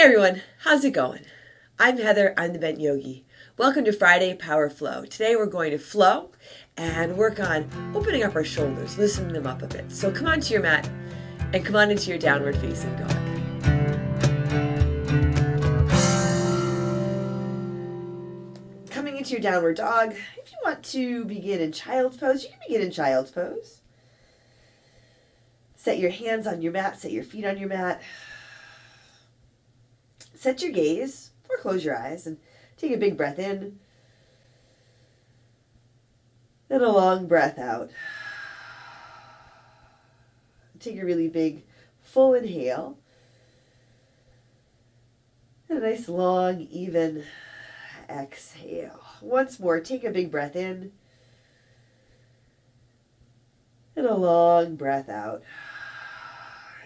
everyone, how's it going? I'm Heather, I'm the Bent Yogi. Welcome to Friday Power Flow. Today we're going to flow and work on opening up our shoulders, loosening them up a bit. So come onto your mat and come on into your downward facing dog. Coming into your downward dog, if you want to begin in child's pose, you can begin in child's pose. Set your hands on your mat, set your feet on your mat. Set your gaze, or close your eyes, and take a big breath in. And a long breath out. Take a really big, full inhale. And a nice, long, even exhale. Once more, take a big breath in. And a long breath out.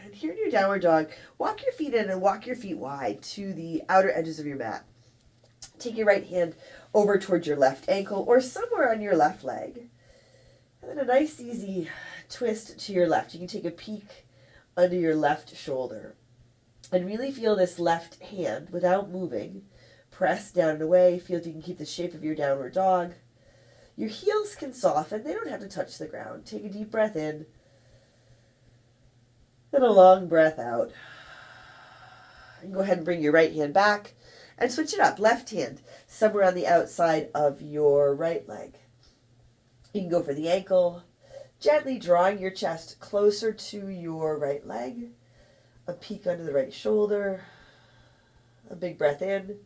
And here in your downward dog, walk your feet in and walk your feet wide to the outer edges of your mat. Take your right hand over towards your left ankle or somewhere on your left leg. And then a nice easy twist to your left. You can take a peek under your left shoulder. And really feel this left hand without moving. Press down and away. Feel if you can keep the shape of your downward dog. Your heels can soften. They don't have to touch the ground. Take a deep breath in. And a long breath out. And go ahead and bring your right hand back and switch it up. Left hand somewhere on the outside of your right leg. You can go for the ankle, gently drawing your chest closer to your right leg. A peek under the right shoulder. A big breath in.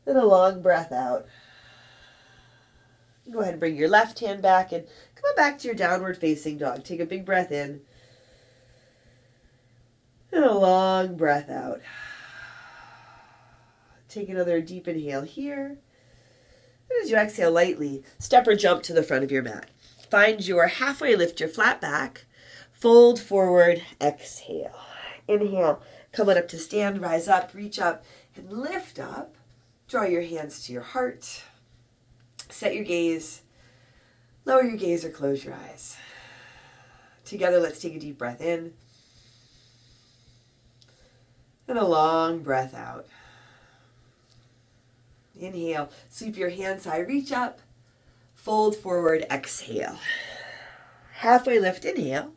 And a long breath out. Go ahead and bring your left hand back and come on back to your downward facing dog. Take a big breath in. And a long breath out. Take another deep inhale here. And as you exhale lightly, step or jump to the front of your mat. Find your halfway lift, your flat back. Fold forward, exhale. Inhale, come on up to stand, rise up, reach up, and lift up. Draw your hands to your heart. Set your gaze, lower your gaze or close your eyes. Together, let's take a deep breath in. And a long breath out. Inhale, sweep your hands high, reach up, fold forward, exhale. Halfway lift, inhale.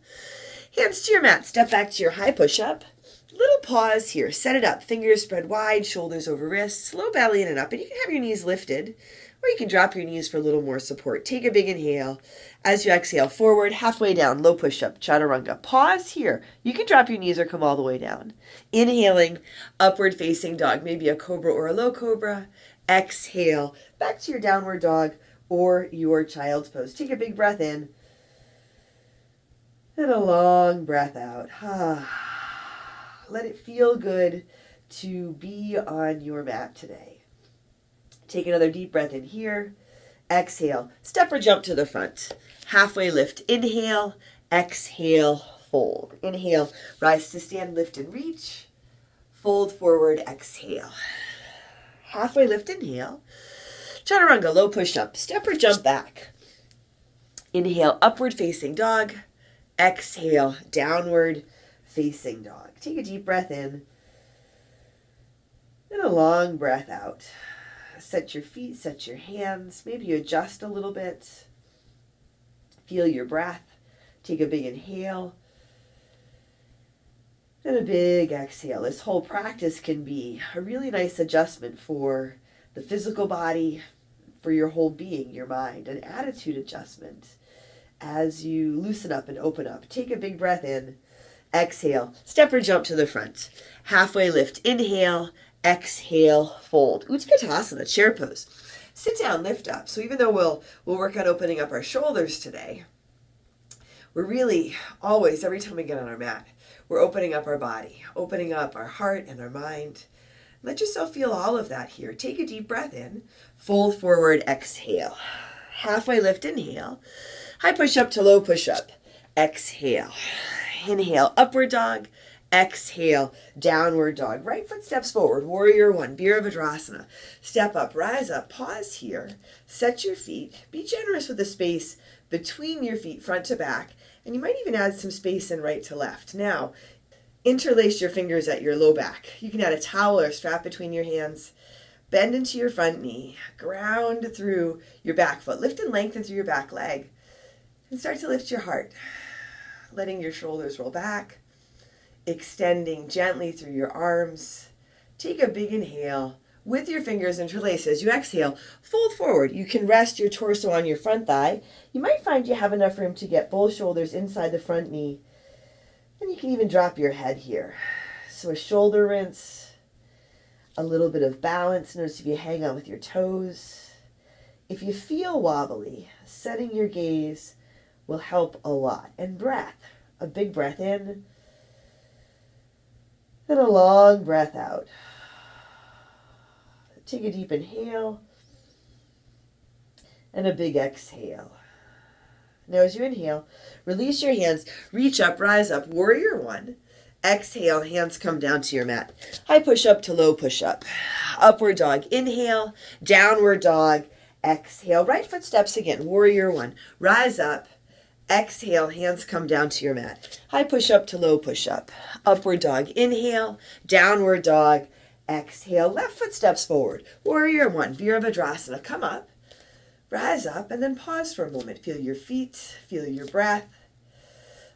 Hands to your mat, step back to your high push-up. Little pause here, set it up, fingers spread wide, shoulders over wrists, low belly in and up, and you can have your knees lifted. Or you can drop your knees for a little more support. Take a big inhale. As you exhale, forward, halfway down, low push-up, chaturanga. Pause here. You can drop your knees or come all the way down. Inhaling, upward facing dog, maybe a cobra or a low cobra. Exhale, back to your downward dog or your child's pose. Take a big breath in. And a long breath out. Let it feel good to be on your mat today. Take another deep breath in here. Exhale. Step or jump to the front. Halfway lift. Inhale. Exhale. Fold. Inhale. Rise to stand. Lift and reach. Fold forward. Exhale. Halfway lift. Inhale. Chaturanga. Low push up. Step or jump back. Inhale. Upward facing dog. Exhale. Downward facing dog. Take a deep breath in. And a long breath out. Set your feet, set your hands. Maybe you adjust a little bit. Feel your breath. Take a big inhale. And a big exhale. This whole practice can be a really nice adjustment for the physical body, for your whole being, your mind, an attitude adjustment as you loosen up and open up. Take a big breath in. Exhale. Step or jump to the front. Halfway lift. Inhale. Exhale, fold. Utkatasana, chair pose. Sit down, lift up. So even though we'll work on opening up our shoulders today, we're really always, every time we get on our mat, we're opening up our body, opening up our heart and our mind. Let yourself feel all of that here. Take a deep breath in, fold forward, exhale. Halfway lift, inhale. High push up to low push up. Exhale. Inhale, upward dog. Exhale, downward dog. Right foot steps forward, warrior one, Virabhadrasana. Step up, rise up, pause here. Set your feet. Be generous with the space between your feet, front to back. And you might even add some space in right to left. Now, Interlace your fingers at your low back. You can add a towel or a strap between your hands. Bend into your front knee. Ground through your back foot. Lift and lengthen through your back leg. And start to lift your heart. Letting your shoulders roll back. Extending gently through your arms. Take a big inhale. With your fingers interlaced, as you exhale, fold forward. You can rest your torso on your front thigh. You might find you have enough room to get both shoulders inside the front knee. And you can even drop your head here. So a shoulder rinse, a little bit of balance. Notice if you hang on with your toes. If you feel wobbly, setting your gaze will help a lot. And breath, a big breath in, and a long breath out. Take a deep inhale and a big exhale. Now as you inhale, release your hands, reach up, rise up, warrior one. Exhale, hands come down to your mat. High push up to low push up. Upward dog, inhale, downward dog, exhale. Right foot steps again, warrior one. Rise up, exhale, hands come down to your mat. High push up to low push up. Upward dog, inhale, downward dog, exhale. Left foot steps forward. Warrior one, Virabhadrasana. Come up, rise up, and then pause for a moment. Feel your feet, feel your breath.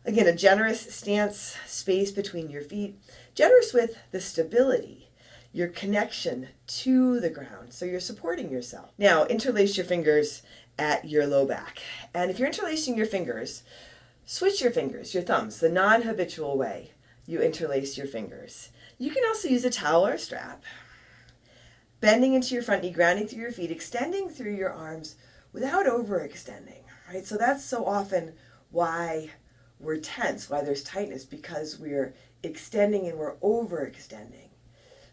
Again, a generous stance, space between your feet. Generous with the stability, your connection to the ground. So you're supporting yourself. Now, interlace your fingers at your low back. And if you're interlacing your fingers, switch your fingers, your thumbs, the non-habitual way you interlace your fingers. You can also use a towel or a strap. Bending into your front knee, grounding through your feet, extending through your arms without overextending, right? So that's so often why we're tense, why there's tightness, because we're extending and we're overextending.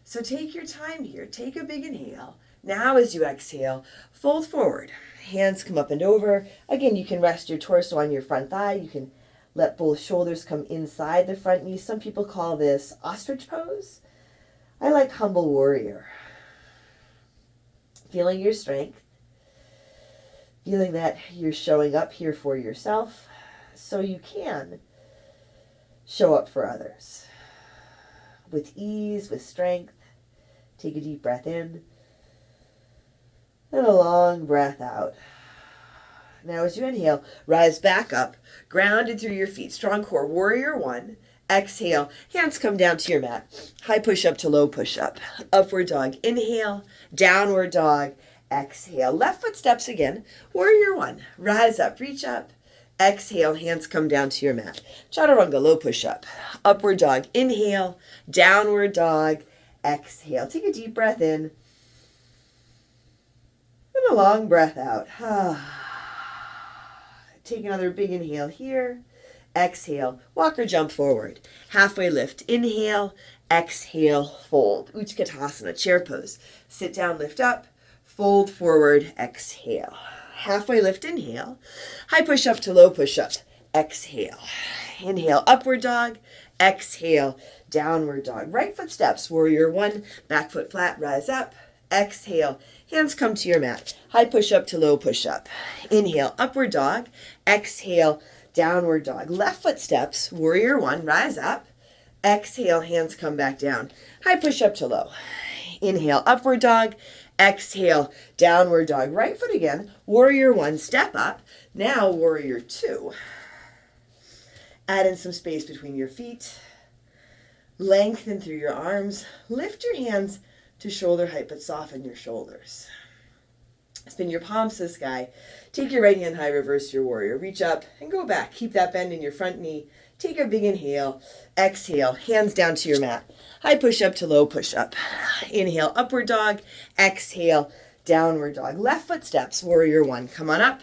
So take your time here. Take a big inhale. Now as you exhale, fold forward. Hands come up and over. Again, you can rest your torso on your front thigh. You can let both shoulders come inside the front knee. Some people call this ostrich pose. I like humble warrior. Feeling your strength. Feeling that you're showing up here for yourself so you can show up for others. With ease, with strength. Take a deep breath in and a long breath out. Now as you inhale, rise back up, grounded through your feet. Strong core, warrior one. Exhale, hands come down to your mat. High push up to low push up. Upward dog, inhale, downward dog, exhale. Left foot steps again, warrior one. Rise up, reach up. Exhale, hands come down to your mat. Chaturanga, low push up. Upward dog, inhale, downward dog, exhale. Take a deep breath in and a long breath out. Take another big inhale here. Exhale, walk or jump forward. Halfway lift, inhale, exhale, fold. Utkatasana, chair pose. Sit down, lift up, fold forward, exhale. Halfway lift, inhale. High push up to low push up. Exhale. Inhale, upward dog. Exhale, downward dog. Right foot steps, warrior one. Back foot flat, rise up. Exhale, hands come to your mat. High push up to low push up. Inhale, upward dog. Exhale, downward dog. Left foot steps, warrior one, rise up. Exhale, hands come back down. High push up to low. Inhale, upward dog. Exhale, downward dog. Right foot again, warrior one, step up. Now warrior two. Add in some space between your feet. Lengthen through your arms. Lift your hands to shoulder height, but soften your shoulders. Spin your palms to the sky. Take your right hand high, reverse your warrior. Reach up and go back. Keep that bend in your front knee. Take a big inhale. Exhale, hands down to your mat. High push up to low push up. Inhale, upward dog. Exhale, downward dog. Left foot steps, warrior one. Come on up.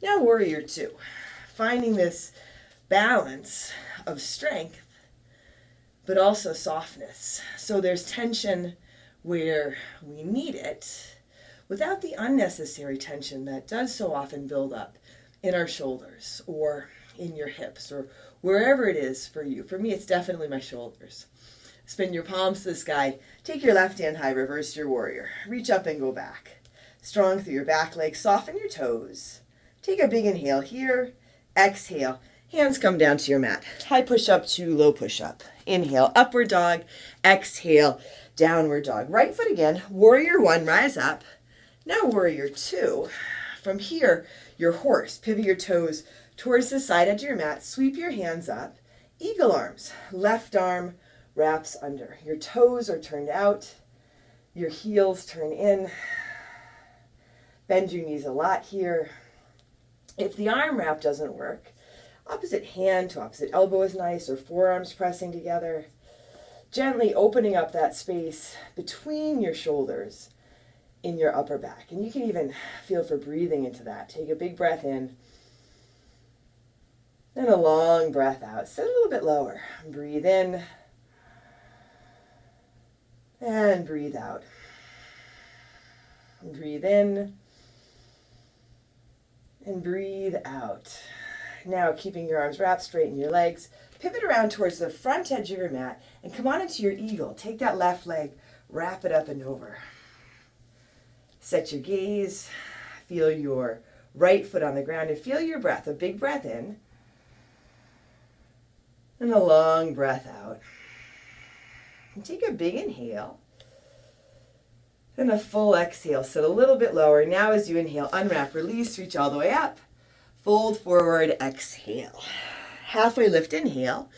Now warrior two. Finding this balance of strength, but also softness. So there's tension where we need it, without the unnecessary tension that does so often build up in our shoulders or in your hips or wherever it is for you. For me, it's definitely my shoulders. Spin your palms to the sky. Take your left hand high, reverse your warrior. Reach up and go back. Strong through your back legs. Soften your toes. Take a big inhale here. Exhale. Hands come down to your mat. High push-up to low push-up. Inhale, upward dog. Exhale, downward dog. Right foot again. Warrior one, rise up. Now warrior two. From here, your horse. Pivot your toes towards the side edge of your mat. Sweep your hands up. Eagle arms. Left arm wraps under. Your toes are turned out. Your heels turn in. Bend your knees a lot here. If the arm wrap doesn't work, opposite hand to opposite elbow is nice, or forearms pressing together. Gently opening up that space between your shoulders in your upper back. And you can even feel for breathing into that. Take a big breath in. And a long breath out. Sit a little bit lower. Breathe in. And breathe out. Breathe in. And breathe out. Now, keeping your arms wrapped, straighten your legs. Pivot around towards the front edge of your mat and come on into your eagle. Take that left leg, wrap it up and over. Set your gaze. Feel your right foot on the ground and feel your breath. A big breath in and a long breath out. And take a big inhale and a full exhale. Sit a little bit lower. Now as you inhale, unwrap, release, reach all the way up. Fold forward, exhale. Halfway lift, inhale.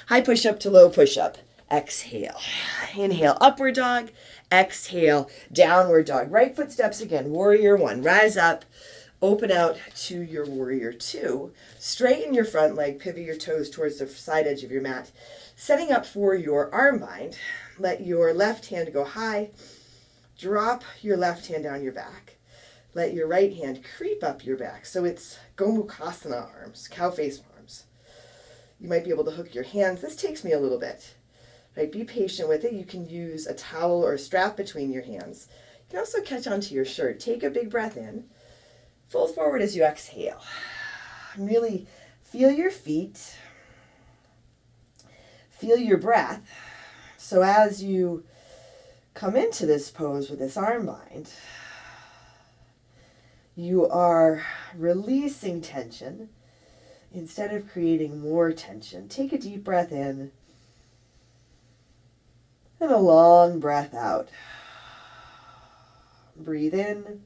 High push up to low push up. Exhale. Inhale, upward dog. Exhale, downward dog. Right foot steps again. Warrior one. Rise up. Open out to your warrior two. Straighten your front leg. Pivot your toes towards the side edge of your mat. Setting up for your arm bind. Let your left hand go high. Drop your left hand down your back. Let your right hand creep up your back. So it's Gomukhasana arms, cow face arms. You might be able to hook your hands. This takes me a little bit. Right? Be patient with it. You can use a towel or a strap between your hands. You can also catch onto your shirt. Take a big breath in. Fold forward as you exhale. Really feel your feet. Feel your breath. So as you come into this pose with this arm bind, you are releasing tension instead of creating more tension. Take a deep breath in and a long breath out. Breathe in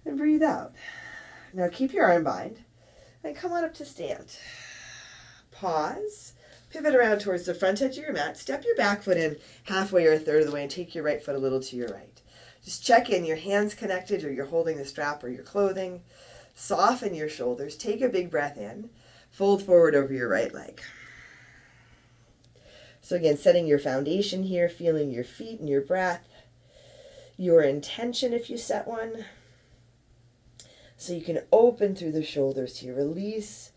and breathe out. Now keep your arm bind and come on up to stand. Pause. Pivot around towards the front edge of your mat. Step your back foot in halfway or a third of the way and take your right foot a little to your right. Just check in, your hands connected or you're holding the strap or your clothing. Soften your shoulders. Take a big breath in. Fold forward over your right leg. So again, setting your foundation here, feeling your feet and your breath. Your intention if you set one. So you can open through the shoulders here. Release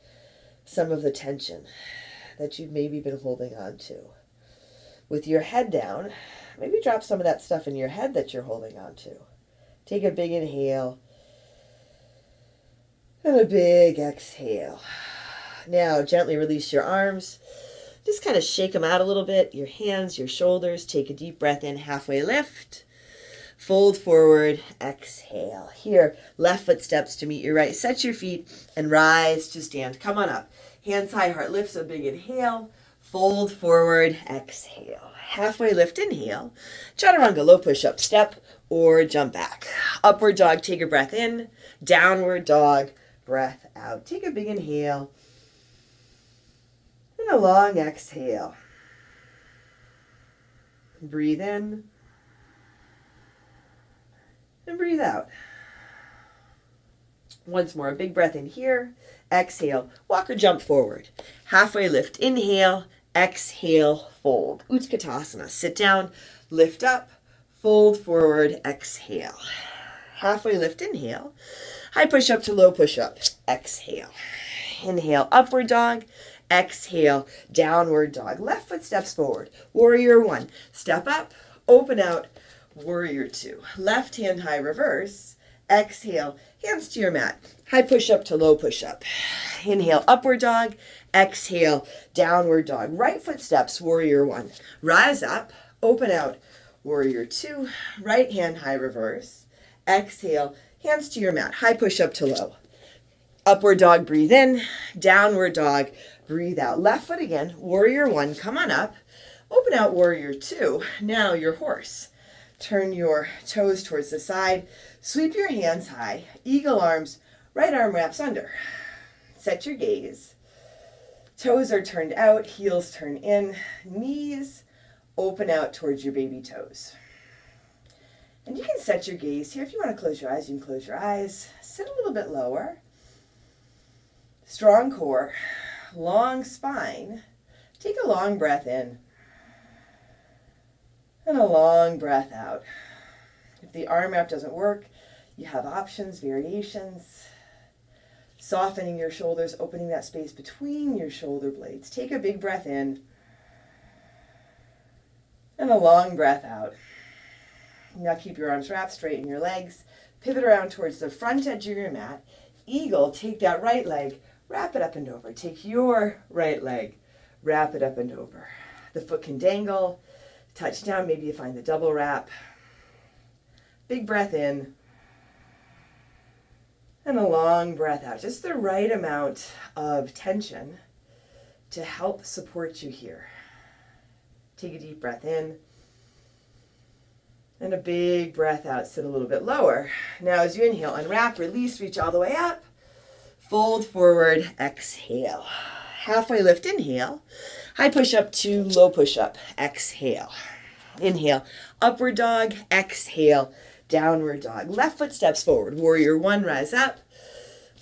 some of the tension that you've maybe been holding on to. With your head down, maybe drop some of that stuff in your head that you're holding on to. Take a big inhale and a big exhale. Now gently release your arms. Just kind of shake them out a little bit. Your hands, your shoulders. Take a deep breath in, halfway lift. Fold forward, exhale. Here, left foot steps to meet your right. Set your feet and rise to stand. Come on up. Hands high, heart lifts, a big inhale. Fold forward, exhale. Halfway lift, inhale. Chaturanga, low push-up, step or jump back. Upward dog, take a breath in. Downward dog, breath out. Take a big inhale. And a long exhale. Breathe in. And breathe out. Once more, a big breath in here. Exhale. Walk or jump forward. Halfway lift. Inhale. Exhale. Fold. Utkatasana. Sit down. Lift up. Fold forward. Exhale. Halfway lift. Inhale. High push up to low push up. Exhale. Inhale. Upward dog. Exhale. Downward dog. Left foot steps forward. Warrior one. Step up. Open out. Warrior two. Left hand high reverse. Exhale. Hands to your mat. High push up to low push up. Inhale, upward dog. Exhale, downward dog. Right foot steps, warrior one. Rise up, open out, warrior two. Right hand high reverse. Exhale, hands to your mat. High push up to low. Upward dog, breathe in. Downward dog, breathe out. Left foot again, warrior one, come on up. Open out warrior two. Now your horse. Turn your toes towards the side. Sweep your hands high. Eagle arms, right arm wraps under. Set your gaze. Toes are turned out, heels turn in. Knees open out towards your baby toes. And you can set your gaze here. If you want to close your eyes, you can close your eyes. Sit a little bit lower. Strong core, long spine. Take a long breath in and a long breath out. If the arm wrap doesn't work, you have options, variations. Softening your shoulders, opening that space between your shoulder blades. Take a big breath in and a long breath out. Now keep your arms wrapped, straighten your legs. Pivot around towards the front edge of your mat. Eagle, take that right leg, wrap it up and over. Take your right leg, wrap it up and over. The foot can dangle, touch down, maybe you find the double wrap. Big breath in and a long breath out. Just the right amount of tension to help support you here. Take a deep breath in and a big breath out. Sit a little bit lower. Now as you inhale, unwrap, release, reach all the way up. Fold forward, exhale. Halfway lift, inhale. High push-up to low push-up, exhale. Inhale, upward dog, exhale, downward dog. Left foot steps forward, warrior one, rise up.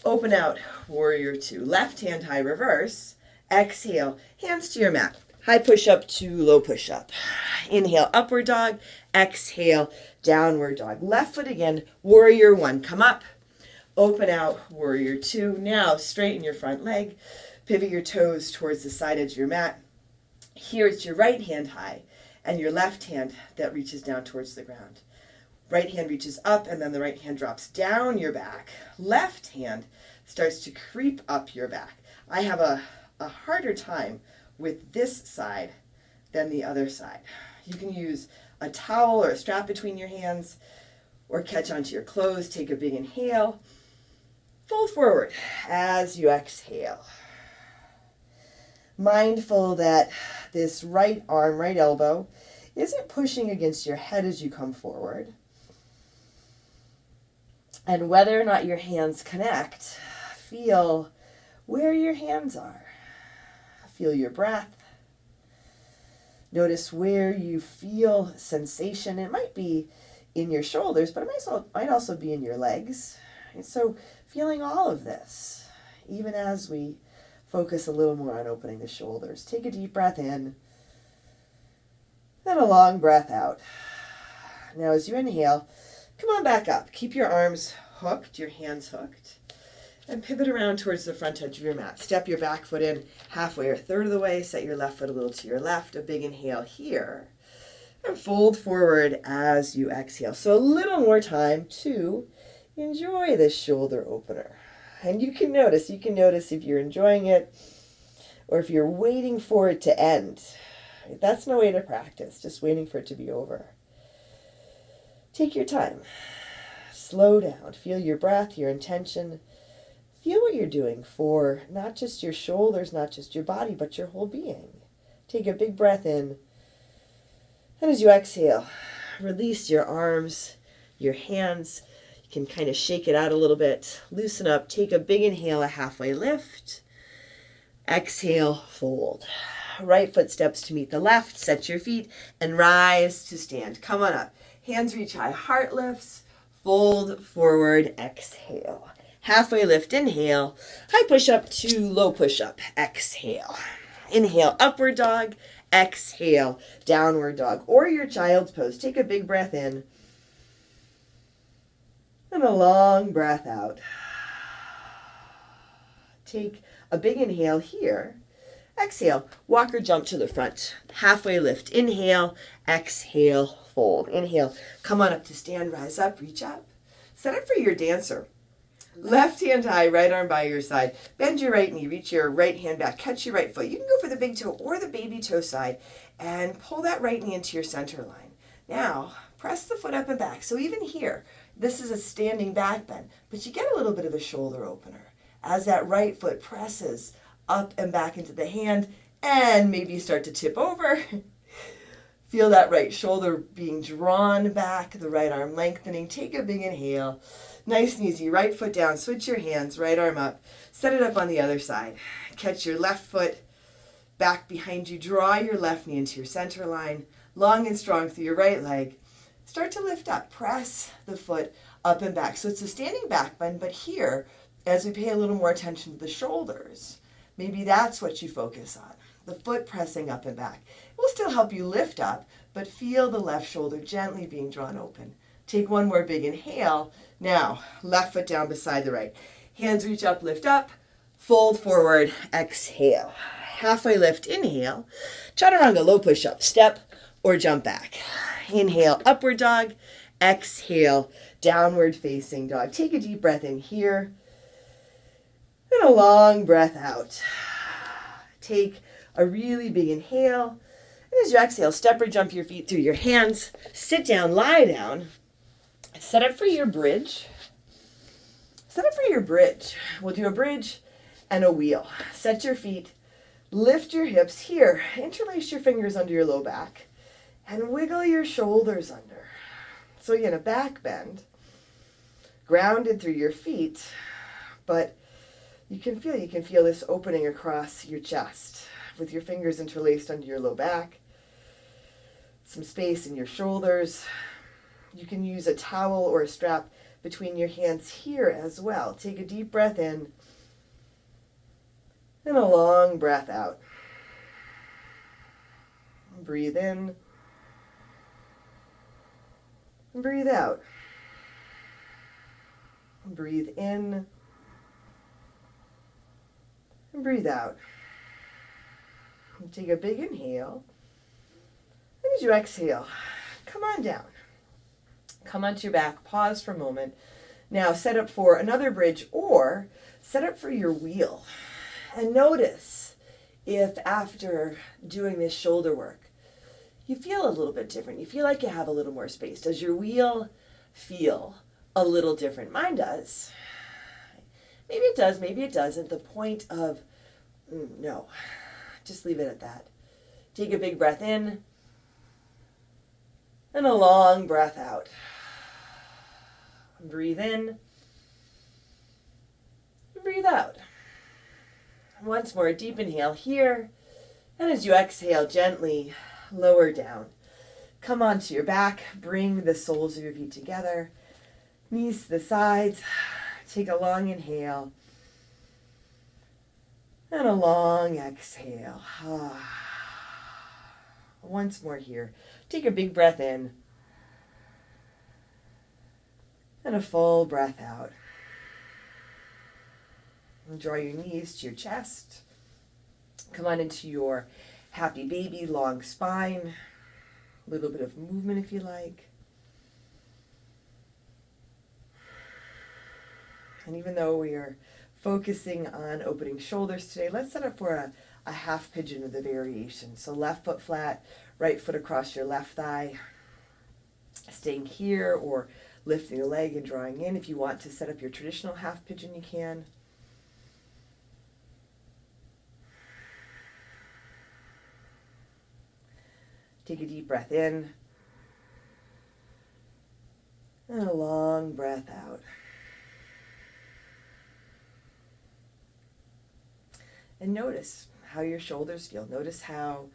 Open out, warrior two. Left hand high reverse, exhale, hands to your mat. High push-up to low push-up. Inhale, upward dog, exhale, downward dog. Left foot again, warrior one, come up. Open out, warrior two. Now straighten your front leg. Pivot your toes towards the side edge of your mat. Here it's your right hand high and your left hand that reaches down towards the ground. Right hand reaches up and then the right hand drops down your back. Left hand starts to creep up your back. I have a harder time with this side than the other side. You can use a towel or a strap between your hands or catch onto your clothes. Take a big inhale. Fold forward as you exhale. Mindful that this right arm, right elbow, isn't pushing against your head as you come forward. And whether or not your hands connect, feel where your hands are. Feel your breath. Notice where you feel sensation. It might be in your shoulders, but it might also be in your legs. And so feeling all of this, even as we focus a little more on opening the shoulders. Take a deep breath in, then a long breath out. Now as you inhale, come on back up. Keep your arms hooked, your hands hooked, and pivot around towards the front edge of your mat. Step your back foot in halfway or a third of the way. Set your left foot a little to your left. A big inhale here. And fold forward as you exhale. So a little more time to enjoy this shoulder opener. And you can notice if you're enjoying it or if you're waiting for it to end. That's no way to practice, just waiting for it to be over. Take your time. Slow down. Feel your breath, your intention. Feel what you're doing for not just your shoulders, not just your body, but your whole being. Take a big breath in. And as you exhale, release your arms, your hands. You can kind of shake it out a little bit. Loosen up. Take a big inhale, a halfway lift. Exhale, fold. Right foot steps to meet the left. Set your feet and rise to stand. Come on up. Hands reach high. Heart lifts. Fold forward. Exhale. Halfway lift. Inhale. High push up to low push up. Exhale. Inhale. Upward dog. Exhale. Downward dog. Or your child's pose. Take a big breath in. And a long breath out. Take a big inhale here. Exhale, walk or jump to the front. Halfway lift, inhale, exhale, fold. Inhale, come on up to stand, rise up, reach up. Set up for your dancer. Left hand high, right arm by your side. Bend your right knee, reach your right hand back, catch your right foot. You can go for the big toe or the baby toe side and pull that right knee into your center line. Now, press the foot up and back. So even here, this is a standing back bend, but you get a little bit of a shoulder opener. as that right foot presses up and back into the hand, and maybe you start to tip over. Feel that right shoulder being drawn back, the right arm lengthening. Take a big inhale. Nice and easy. Right foot down. Switch your hands. Right arm up. Set it up on the other side. Catch your left foot back behind you. Draw your left knee into your center line. Long and strong through your right leg. Start to lift up. Press the foot up and back. So it's a standing back bend, but here, as we pay a little more attention to the shoulders, maybe that's what you focus on. The foot pressing up and back. It will still help you lift up, but feel the left shoulder gently being drawn open. Take one more big inhale. Now, left foot down beside the right. Hands reach up, lift up, fold forward, exhale. Halfway lift, inhale. Chaturanga low push-up, step or jump back. Inhale, upward dog. Exhale, downward facing dog. Take a deep breath in here and a long breath out. Take a really big inhale. And as you exhale, step or jump your feet through your hands. Sit down, lie down. Set up for your bridge. Set up for your bridge. We'll do a bridge and a wheel. Set your feet, lift your hips here. Interlace your fingers under your low back and wiggle your shoulders under. So again, a back bend, grounded through your feet, but you can feel this opening across your chest with your fingers interlaced under your low back, some space in your shoulders. You can use a towel or a strap between your hands here as well. Take a deep breath in and a long breath out. Breathe in and breathe out. Breathe in and breathe out. Take a big inhale. And as you exhale, come on down. Come onto your back. Pause for a moment. Now set up for another bridge or set up for your wheel. And notice if after doing this shoulder work, you feel a little bit different. You feel like you have a little more space. Does your wheel feel a little different? Mine does. Maybe it does, maybe it doesn't. The point of, no, just leave it at that. Take a big breath in and a long breath out. Breathe in and breathe out. Once more, deep inhale here. And as you exhale, gently lower down. Come onto your back. Bring the soles of your feet together. Knees to the sides. Take a long inhale. And a long exhale. Once more here. Take a big breath in. And a full breath out. And draw your knees to your chest. Come on into your happy baby, long spine. A little bit of movement if you like. And even though we are focusing on opening shoulders today, let's set up for a half pigeon of the variation. So left foot flat, right foot across your left thigh. Staying here or lifting a leg and drawing in. If you want to set up your traditional half pigeon, you can. Take a deep breath in and a long breath out. And notice how your shoulders feel. Notice how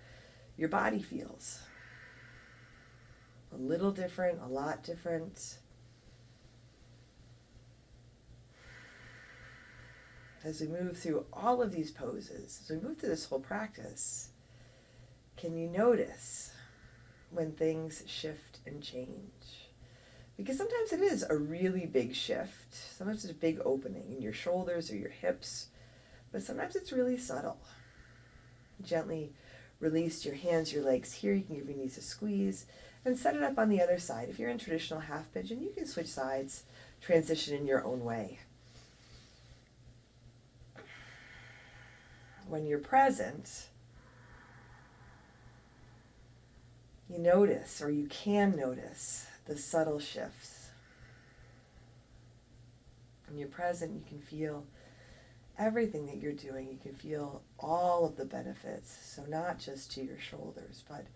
your body feels. A little different, a lot different. As we move through all of these poses, as we move through this whole practice, can you notice when things shift and change? Because sometimes it is a really big shift. Sometimes it's a big opening in your shoulders or your hips, but sometimes it's really subtle. Gently release your hands, your legs here. You can give your knees a squeeze and set it up on the other side. If you're in traditional half pigeon, you can switch sides, transition in your own way. When you're present, you notice, or you can notice, the subtle shifts. When you're present, you can feel everything that you're doing, you can feel all of the benefits. So not just to your shoulders, but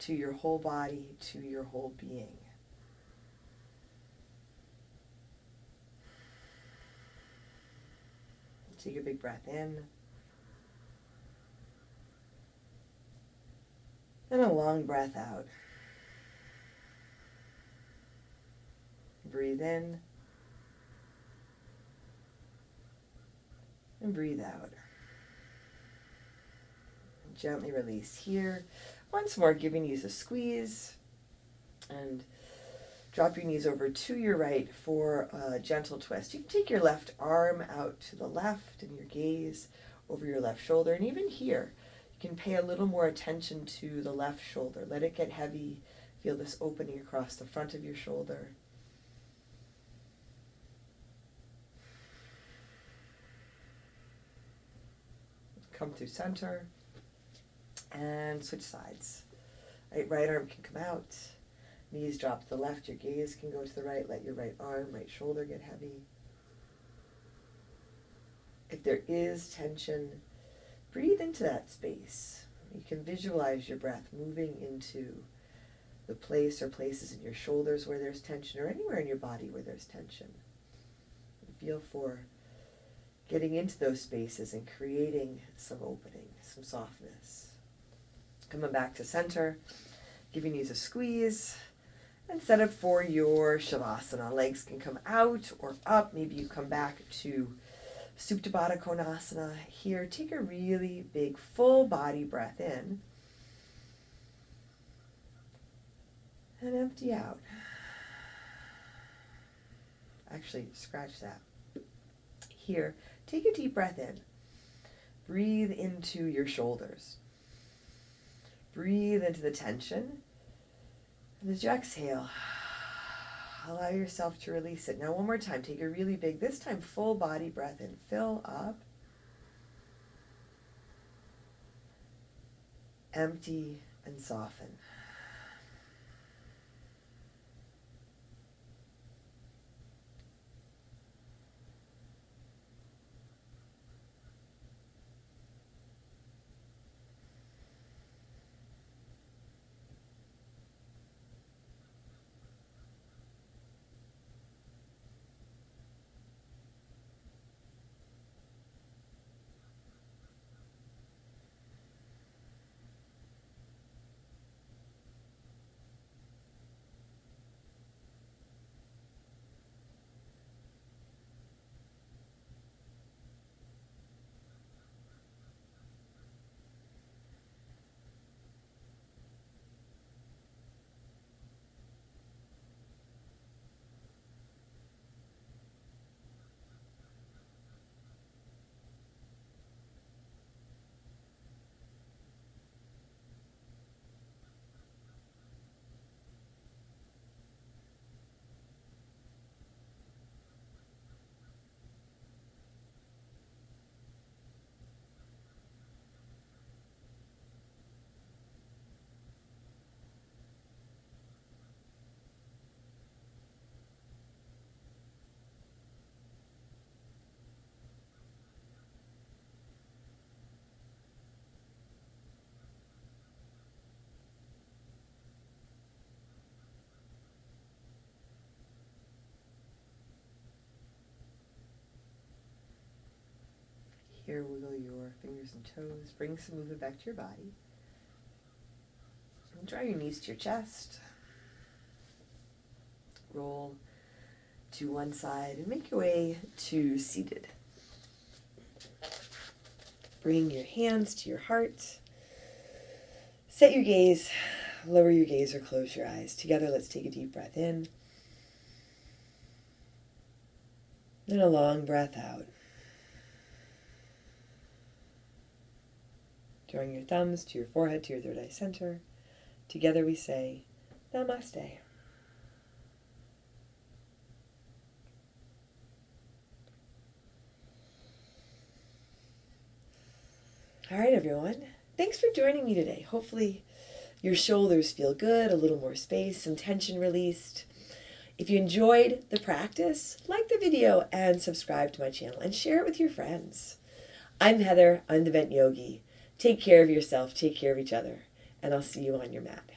to your whole body, to your whole being. Take a big breath in. And a long breath out. Breathe in. And breathe out. Gently release here. Once more, give your knees a squeeze. And drop your knees over to your right for a gentle twist. You can take your left arm out to the left and your gaze over your left shoulder. And even here, you can pay a little more attention to the left shoulder. Let it get heavy. Feel this opening across the front of your shoulder. Come through center and switch sides. Right arm can come out. Knees drop to the left. Your gaze can go to the right. Let your right arm, right shoulder get heavy. If there is tension, breathe into that space. You can visualize your breath moving into the place or places in your shoulders where there's tension, or anywhere in your body where there's tension. Feel for getting into those spaces and creating some opening, some softness. Coming back to center, give your knees a squeeze, and set up for your Shavasana. Legs can come out or up. Maybe you come back to Supta Baddha Konasana. Here, take a really big full body breath in. And empty out. Actually, scratch that. Here, take a deep breath in. Breathe into your shoulders. Breathe into the tension. And as you exhale, allow yourself to release it. Now one more time, take a really big, this time full body breath in. Fill up. Empty and soften. Here, wiggle your fingers and toes. Bring some movement back to your body. And draw your knees to your chest. Roll to one side and make your way to seated. Bring your hands to your heart. Set your gaze. Lower your gaze or close your eyes. Together, let's take a deep breath in. And a long breath out. Drawing your thumbs to your forehead, to your third eye center. Together we say, Namaste. All right, everyone. Thanks for joining me today. Hopefully your shoulders feel good, a little more space, some tension released. If you enjoyed the practice, like the video and subscribe to my channel and share it with your friends. I'm Heather. I'm the Bent Yogi. Take care of yourself. Take care of each other. And I'll see you on your mat.